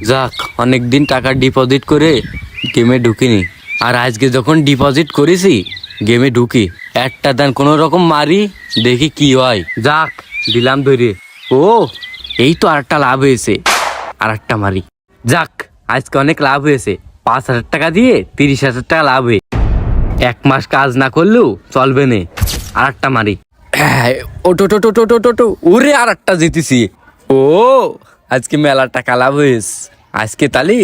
যাক, অনেকদিন টাকা ডিপোজিট করে গেমে ঢুকিনি, আর আজকে যখন ডিপোজিট করেছি গেমে ঢুকি, একটা দান কোনো রকম মারি, দেখি কি হয়। যাক, দিলাম ধরে। ও, এই তো আরেকটা লাভ হয়েছে, আর একটা মারি। যাক, আজকে অনেক লাভ হয়েছে, 5,000 টাকা দিয়ে 30,000 টাকা লাভ হয়ে। 1 মাস কাজ না করলেও চলবে না। আর একটা মারি। ওটো টো টো টো টো টো টো, ওরে আর একটা জিতেছি। ও, আজকে মেলা টাকা লাভ হয়েছে। আজকে তালি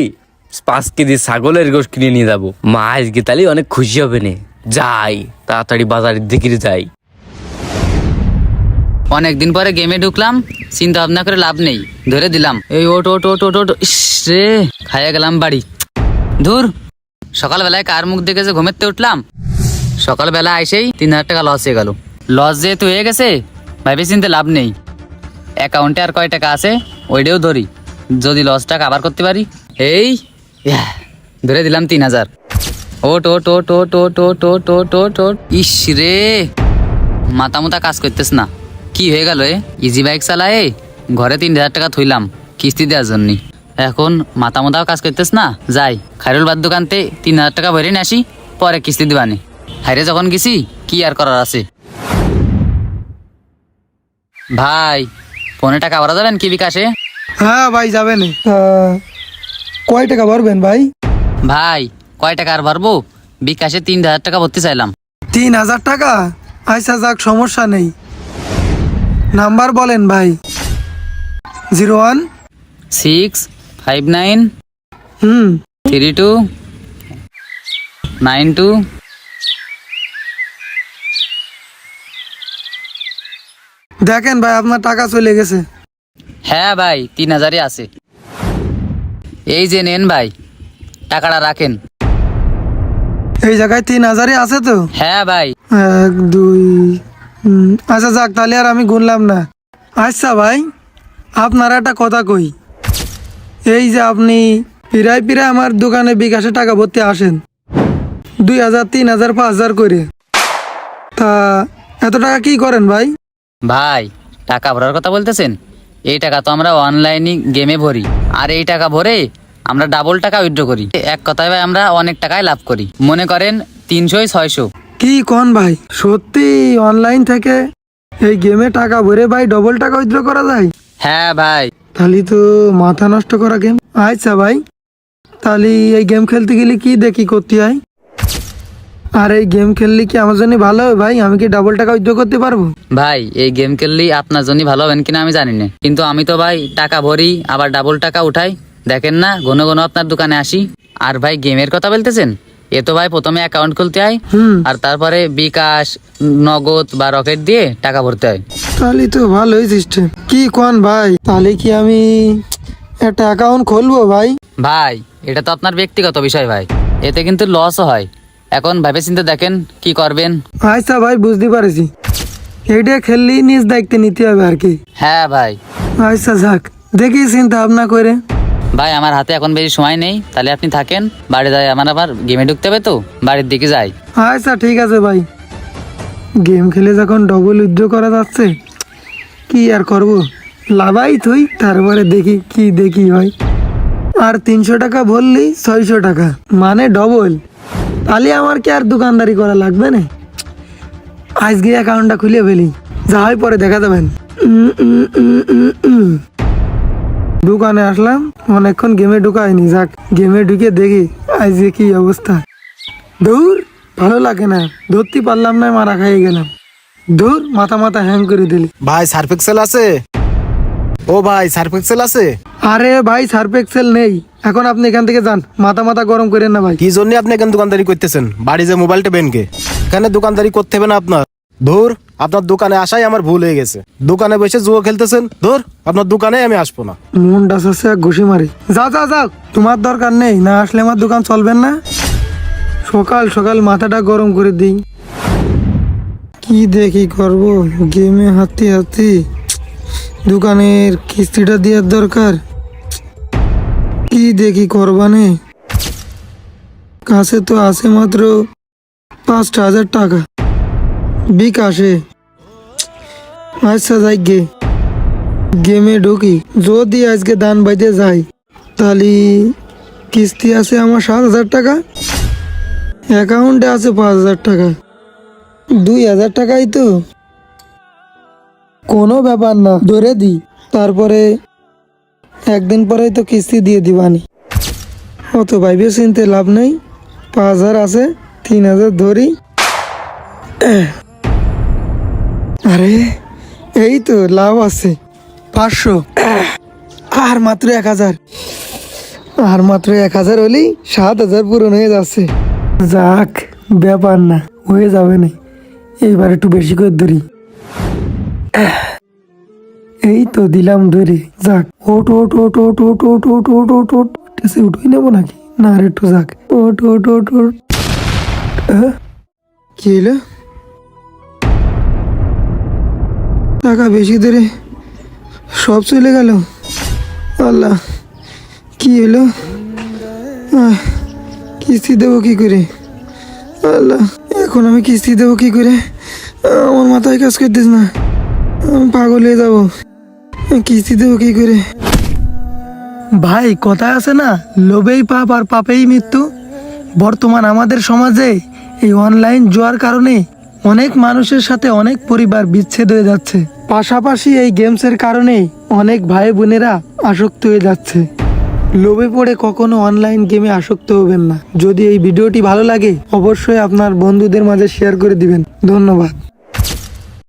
5 কেজি ছাগলের গোশত কিনে নিয়ে যাবো। মা আজকে তালি অনেক খুশি হবে না। যাই, তাড়াতাড়ি বাজারের দিকে যাই। অনেকদিন পরে গেমে ঢুকলাম, চিন্তা ভাবনা করে লাভ নেই, ধরে দিলাম। এই ওট ওট ওট ওট ওট, ইস রে, খাইয়া গেলাম বাড়ি। ধুর, সকালবেলায় কার মুখ দেখে যে ঘুমেতে উঠলাম। সকালবেলা আইসেই 3,000 টাকা লস হয়ে গেল। লস যেহেতু হয়ে গেছে, ভাবে চিনতে লাভ নেই। অ্যাকাউন্টে আর কয় টাকা আছে ওইটাও ধরি, যদি লসটা কাভার করতে পারি। এই ধরে দিলাম 3,000। ওট ওট ওট ওট ওট ওট ওট ওট ওট ওট, ইস রে, মাথা মুতা কাজ করতেছ না। কি হয়ে গেল? ইজি বাইক চালায় ঘরে 3,000 টাকা থইলাম কিস্তি দেওয়ার জন্য, এখন মাথা মুতাও কাজ করতেছ না। যাই, খাইরুল বাদ দোকানতে 3,000 টাকা ভরে নিয়ে আসি, পরে কিস্তি দিবানি। হাইরে যখন গেছি, কি আর করার আছে। ভাই, ফোনে টাকা ভরা যাবেন কি বিকাশে? হ্যাঁ ভাই, যাবেন। কয় টাকা ভরবেন ভাই? ভাই, কয় টাকা আর ভরবো? বিকাশে 3,000 টাকা ভরতে চাইলাম। 3,000 টাকা? আচ্ছা যাক, সমস্যা নেই। নাম্বার বলেন ভাই। 01 659 হুম 32 92। দেখেন ভাই, আপনার টাকা চলে গেছে। হ্যাঁ ভাই, 3,000-ই আছে। এই যে নেন ভাই, টাকাটা রাখেন। এই জায়গায় 3,000-ই আছে তো? হ্যাঁ ভাই। 1 2 আচ্ছা যাক, তাহলে আর আমি গুনলাম না। আচ্ছা ভাই, আপনার একটা কথা কই। এই যে আপনি পিরায় পিরায় আমার দোকানে বিকাশে টাকা ভরতে আসেন, 2,000 3,000 5,000 করে, তা এত টাকা কি করেন ভাই? ভাই, টাকা ভরার কথা বলতেছেন? এই টাকা তো আমরা অনলাইনে গেমে ভরি, আর এই টাকা ভরে আমরা ডাবল টাকা উইথড্র করি। এক কথায় ভাই, আমরা অনেক টাকায় লাভ করি। মনে করেন 300-600। কি কোন ভাই, সত্যি অনলাইন থেকে এই গেমে টাকা ভরে ভাই ডবল টাকা উইথড্র করা যায়? হ্যাঁ ভাই। তাহলে তো মাথা নষ্ট করা গেম। আচ্ছা ভাই, তাহলে এই গেম খেলতে গেলে কি দেখি করতে হয়? আর এই গেম খেললে কি আমার জন্য ভালো হবে ভাই? আমি কি ডাবল টাকা উইথড্র করতে পারবো? ভাই, এই গেম খেললেই আপনার জন্য ভালো হবেন কিনা আমি জানি না, কিন্তু আমি তো ভাই টাকা ভরি, আবার ডাবল টাকা উঠাই। দেখেন না, ঘন ঘন আপনার দোকানে আসি। আর ভাই, গেমের কথা বলতেছেন? এ তো ভাই প্রথমে অ্যাকাউন্ট খুলতে হয়, আর তারপরে বিকাশ, নগদ বা রকেট দিয়ে টাকা ভরতে হয়। তাহলে তো ভালোই সিস্টেম। কি কোন ভাই, তাহলে কি আমি একটা অ্যাকাউন্ট খুলবো ভাই? ভাই, এটা তো আপনার ব্যক্তিগত বিষয় ভাই, এতে কিন্তু লসও হয়। এখন ভাবে চিন্তে দেখেন কি করবেন। আচ্ছা ভাই, বুঝতে পারছি। এইটা খেললেই নিজ দায়িত্বে নিতে হবে আর কি। হ্যাঁ ভাই। আচ্ছা যাক, দেখি চিন্তা ভাবনা করে। ভাই, আমার হাতে এখন বেশি সময় নেই, তাহলে আপনি থাকেন। বাড়ি যাই, আমার আবার গেমে ঢুকতে হবে তো, বাড়ির দিকে যাই। আচ্ছা ঠিক আছে ভাই, গেম খেলে যখন ডবল উইথড্র করা যাচ্ছে, কি আর করব, লাভাই থই, তারপরে দেখি হয়। আর 300 টাকা ভরলেই 600 টাকা, মানে ডবল। তাহলে আমার কি আর দোকানদারি করা লাগবে না? আজকে অ্যাকাউন্টটা খুলে ফেলি, যা হয় পরে দেখা যাবেন। দোকানে আসলাম, অনেকক্ষণ গেমে ঢুকাইনি। যাক, গেমে ঢুকে দেখি আজকে কি অবস্থা। দূর, ভালো লাগে না, ধরতে পারলাম না, মারা খাইয়ে গেলাম। দূর, মাথা হ্যাং করে দিলি। ভাই, সার্ফ এক্সেল আছে? ও ভাই, সার্ফ এক্সেল আছে? আরে ভাই, সার্ফ এক্সেল নেই। এখন আপনি এখান থেকে যান, মাথা গরম করেন না ভাই। কি জন্য আপনি এখানে দোকানদারি করতেছেন? বাড়ি যে মোবাইলটা বেনকে, এখানে দোকানদারি করতে হবে না আপনার। ধুর, আপনার দোকানে আসাই আমার ভুল হয়ে গেছে। দোকানে বসে জুয়ো খেলতেছেন। ধুর, আপনার দোকানে আমি আসবো না। মনটা সে ঘুষি মারি। যাও, তোমার দরকার নেই, না আসলে আমার দোকান চলবেন না। সকাল সকাল মাথাটা গরম করে দিই। কি দেখি করব, গেমে হাতি দোকানের কিস্তিটা দেওয়ার দরকার। কি দেখি করবানে, কাছে তো আছে মাত্র 5,000 টাকা বিকাশে। আচ্ছা যাই, গেমে ঢুকি, যদি আজকে দান বাইতে যাই তাহলে কিস্তি আছে আমার 7,000 টাকা, অ্যাকাউন্টে আছে 5,000 টাকা, 2,000 টাকাই তো কোনো ব্যাপার না, ধরে দিই। তারপরে একদিন পরেই তো কিস্তি দিয়ে দিবানি। অত ভাইবে চিনতে লাভ নেই, 5,000 আছে, 3,000 ধরি। আরে এই তো লাভ আছে 500, আর মাত্র 1,000, আর মাত্র 1,000 হলেই 7,000 পূরণ হয়ে যাচ্ছে। যাক, ব্যাপার না, হয়ে যাবে না। এইবার একটু বেশি করে ধরি। এই তো দিলাম ধরে। যাক, ওট ওট ওট ওট ওট ওট ওট ওট ওট ওট টেসে উঠেই নেবো নাকি? না আর একটু যাক, ওট ওট ওট ওট। কি হলো? টাকা বেশি ধরে সব চলে গেল। আল্লাহ, কি হলো? কিস্তি দেবো কি করে? আল্লাহ, এখন আমি কিস্তি দেবো কি করে? আমার মাথায় কাজ করতেছ না, আমি পাগল হয়ে যাবো। কিস্তি দেবো কি করে? ভাই, কথা আছে না, লোভেই পাপ আর পাপেই মৃত্যু। বর্তমান আমাদের সমাজে এই অনলাইন জুয়ার কারণে অনেক মানুষের সাথে অনেক পরিবার বিচ্ছেদ হয়ে যাচ্ছে। পাশাপাশি এই গেমসের কারণে অনেক ভাই বোনেরা আসক্ত হয়ে যাচ্ছে। লোভে পড়ে কখনো অনলাইন গেমে আসক্ত হবেন না। যদি এই ভিডিওটি ভালো লাগে অবশ্যই আপনার বন্ধুদের মাঝে শেয়ার করে দিবেন। ধন্যবাদ।